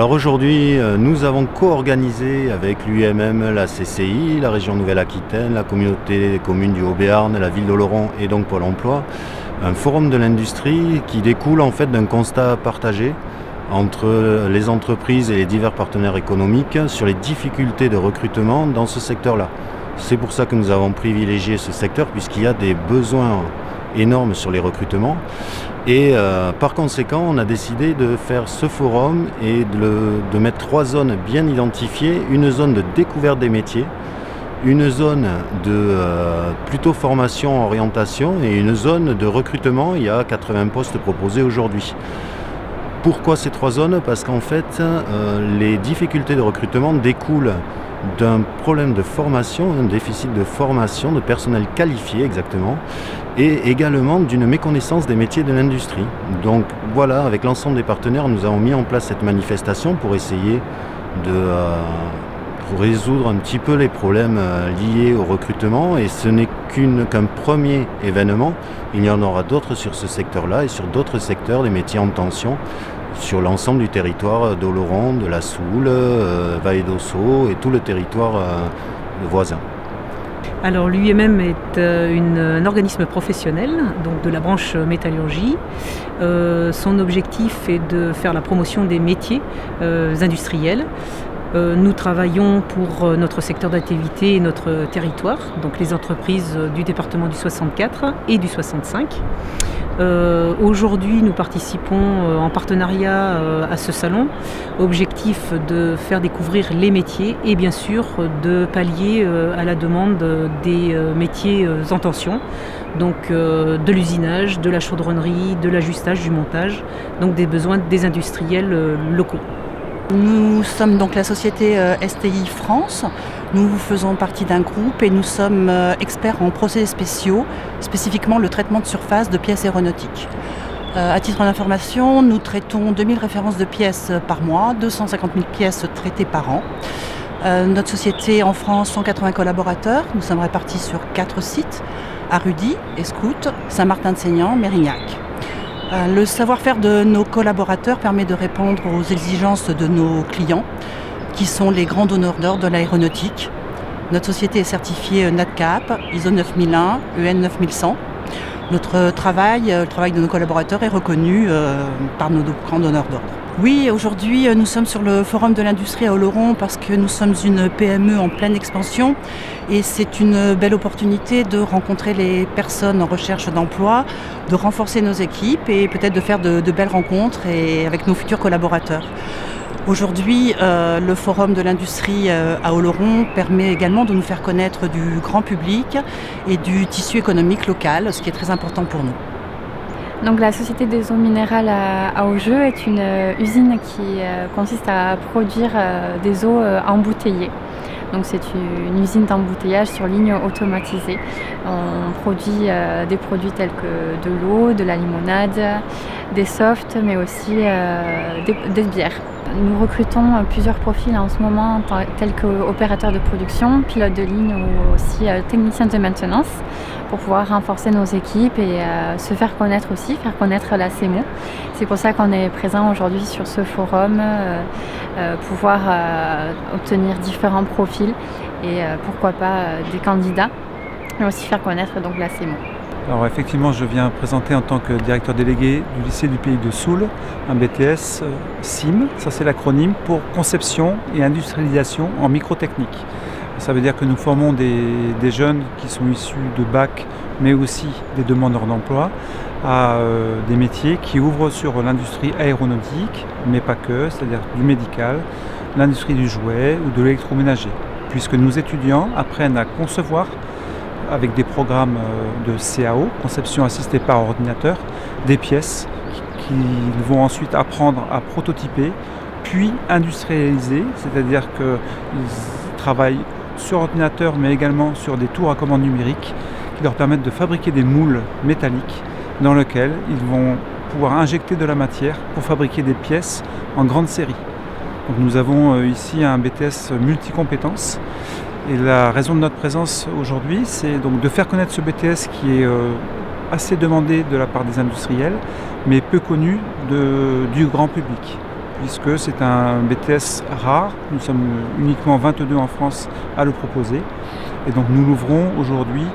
Alors aujourd'hui, nous avons co-organisé avec l'UMM, la CCI, la région Nouvelle-Aquitaine, la communauté des communes du Haut-Béarn, la ville d'Oloron et donc Pôle emploi, un forum de l'industrie qui découle en fait d'un constat partagé entre les entreprises et les divers partenaires économiques sur les difficultés de recrutement dans ce secteur-là. C'est pour ça que nous avons privilégié ce secteur puisqu'il y a des besoins énormes sur les recrutements. Et par conséquent, on a décidé de faire ce forum et de mettre 3 zones bien identifiées. Une zone de découverte des métiers, une zone de plutôt formation, orientation et une zone de recrutement. Il y a 80 postes proposés aujourd'hui. Pourquoi ces 3 zones ? Parce qu'en fait, les difficultés de recrutement découlent d'un problème de formation, un déficit de formation, de personnel qualifié exactement, et également d'une méconnaissance des métiers de l'industrie. Donc voilà, avec l'ensemble des partenaires, nous avons mis en place cette manifestation pour essayer de résoudre un petit peu les problèmes liés au recrutement, et ce n'est qu'un premier événement. Il y en aura d'autres sur ce secteur-là et sur d'autres secteurs, des métiers en tension, sur l'ensemble du territoire d'Oloron, de la Soule, Vallée d'Ossau et tout le territoire voisin. Alors l'UMM est un organisme professionnel, donc de la branche métallurgie. Son objectif est de faire la promotion des métiers industriels. Nous travaillons pour notre secteur d'activité et notre territoire, donc les entreprises du département du 64 et du 65. Aujourd'hui, nous participons en partenariat à ce salon. Objectif de faire découvrir les métiers et bien sûr de pallier à la demande des métiers en tension. Donc de l'usinage, de la chaudronnerie, de l'ajustage, du montage, donc des besoins des industriels locaux. Nous sommes donc la société STI France. Nous faisons partie d'un groupe et nous sommes experts en procédés spéciaux, spécifiquement le traitement de surface de pièces aéronautiques. À titre d'information, nous traitons 2000 références de pièces par mois, 250 000 pièces traitées par an. Notre société en France, 180 collaborateurs. Nous sommes répartis sur 4 sites, à Rudy, Escoute, Saint-Martin-de-Seignan, Mérignac. Le savoir-faire de nos collaborateurs permet de répondre aux exigences de nos clients, qui sont les grands donneurs d'ordre de l'aéronautique. Notre société est certifiée NADCAP, ISO 9001, EN 9100. Notre travail, le travail de nos collaborateurs est reconnu par nos grands donneurs d'ordre. Oui, aujourd'hui, nous sommes sur le Forum de l'industrie à Oloron parce que nous sommes une PME en pleine expansion et c'est une belle opportunité de rencontrer les personnes en recherche d'emploi, de renforcer nos équipes et peut-être de faire de belles rencontres avec nos futurs collaborateurs. Aujourd'hui, le Forum de l'industrie à Oloron permet également de nous faire connaître du grand public et du tissu économique local, ce qui est très important pour nous. Donc la société des eaux minérales à Augeux est une usine qui consiste à produire des eaux embouteillées. Donc c'est une usine d'embouteillage sur ligne automatisée. On produit des produits tels que de l'eau, de la limonade, des softs, mais aussi des bières. Nous recrutons plusieurs profils en ce moment, tels qu'opérateurs de production, pilotes de ligne ou aussi techniciens de maintenance, pour pouvoir renforcer nos équipes et se faire connaître aussi, faire connaître la CEMO. C'est pour ça qu'on est présent aujourd'hui sur ce forum, pouvoir obtenir différents profils et pourquoi pas des candidats, mais aussi faire connaître donc la CEMO. Alors effectivement, je viens présenter en tant que directeur délégué du lycée du pays de Soule, un BTS CIM, ça c'est l'acronyme pour conception et industrialisation en microtechnique. Ça veut dire que nous formons des jeunes qui sont issus de bac, mais aussi des demandeurs d'emploi, à des métiers qui ouvrent sur l'industrie aéronautique, mais pas que, c'est-à-dire du médical, l'industrie du jouet ou de l'électroménager. Puisque nos étudiants apprennent à concevoir avec des programmes de CAO, conception assistée par ordinateur, des pièces qu'ils vont ensuite apprendre à prototyper, puis industrialiser, c'est-à-dire qu'ils travaillent sur ordinateur mais également sur des tours à commande numérique qui leur permettent de fabriquer des moules métalliques dans lesquels ils vont pouvoir injecter de la matière pour fabriquer des pièces en grande série. Donc nous avons ici un BTS multicompétences. Et la raison de notre présence aujourd'hui, c'est donc de faire connaître ce BTS qui est assez demandé de la part des industriels, mais peu connu du grand public. puisque c'est un BTS rare. Nous sommes uniquement 22 en France à le proposer. Et donc nous l'ouvrons aujourd'hui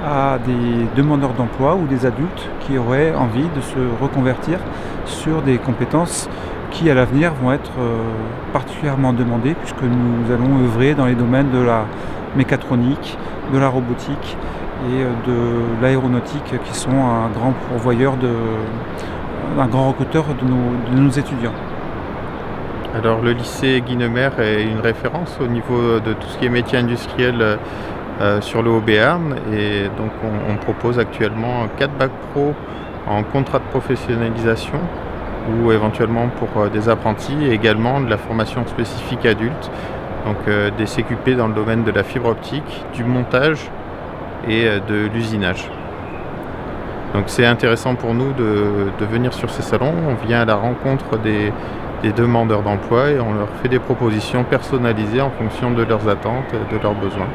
à des demandeurs d'emploi ou des adultes qui auraient envie de se reconvertir sur des compétences qui à l'avenir vont être particulièrement demandées, puisque nous allons œuvrer dans les domaines de la mécatronique, de la robotique et de l'aéronautique, qui sont un grand pourvoyeur, un grand recruteur de nos étudiants. Alors le lycée Guinemer est une référence au niveau de tout ce qui est métier industriel sur le Haut-Béarn, et donc on propose actuellement 4 bacs pro en contrat de professionnalisation ou éventuellement pour des apprentis, et également de la formation spécifique adulte, donc des CQP dans le domaine de la fibre optique, du montage et de l'usinage. Donc c'est intéressant pour nous de venir sur ces salons. On vient à la rencontre des demandeurs d'emploi et on leur fait des propositions personnalisées en fonction de leurs attentes et de leurs besoins.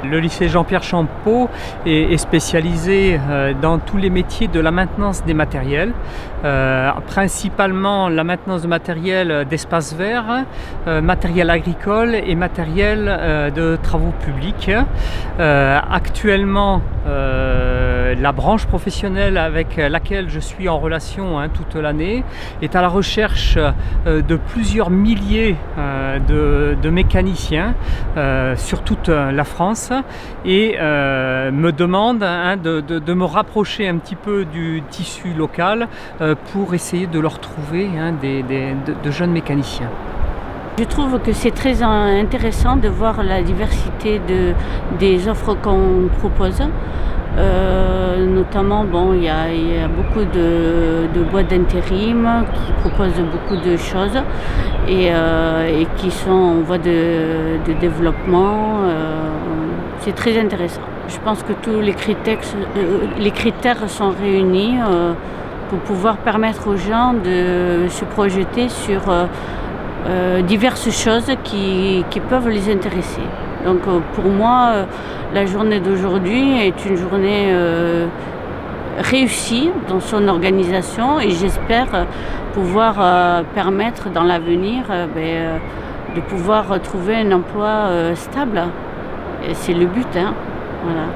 Le lycée Jean-Pierre Champeau est spécialisé dans tous les métiers de la maintenance des matériels, principalement la maintenance de matériel d'espaces verts, matériel agricole et matériel de travaux publics. Actuellement, la branche professionnelle avec laquelle je suis en relation toute l'année est à la recherche de plusieurs milliers de mécaniciens sur toute la France, et me demande de me rapprocher un petit peu du tissu local pour essayer de leur trouver de jeunes mécaniciens. Je trouve que c'est très intéressant de voir la diversité des offres qu'on propose. Notamment, il y a beaucoup de boîtes d'intérim qui proposent beaucoup de choses et qui sont en voie de développement. C'est très intéressant. Je pense que tous les critères sont réunis pour pouvoir permettre aux gens de se projeter sur diverses choses qui peuvent les intéresser. Donc pour moi, la journée d'aujourd'hui est une journée réussie dans son organisation, et j'espère pouvoir permettre dans l'avenir de pouvoir trouver un emploi stable. Et c'est le but, voilà.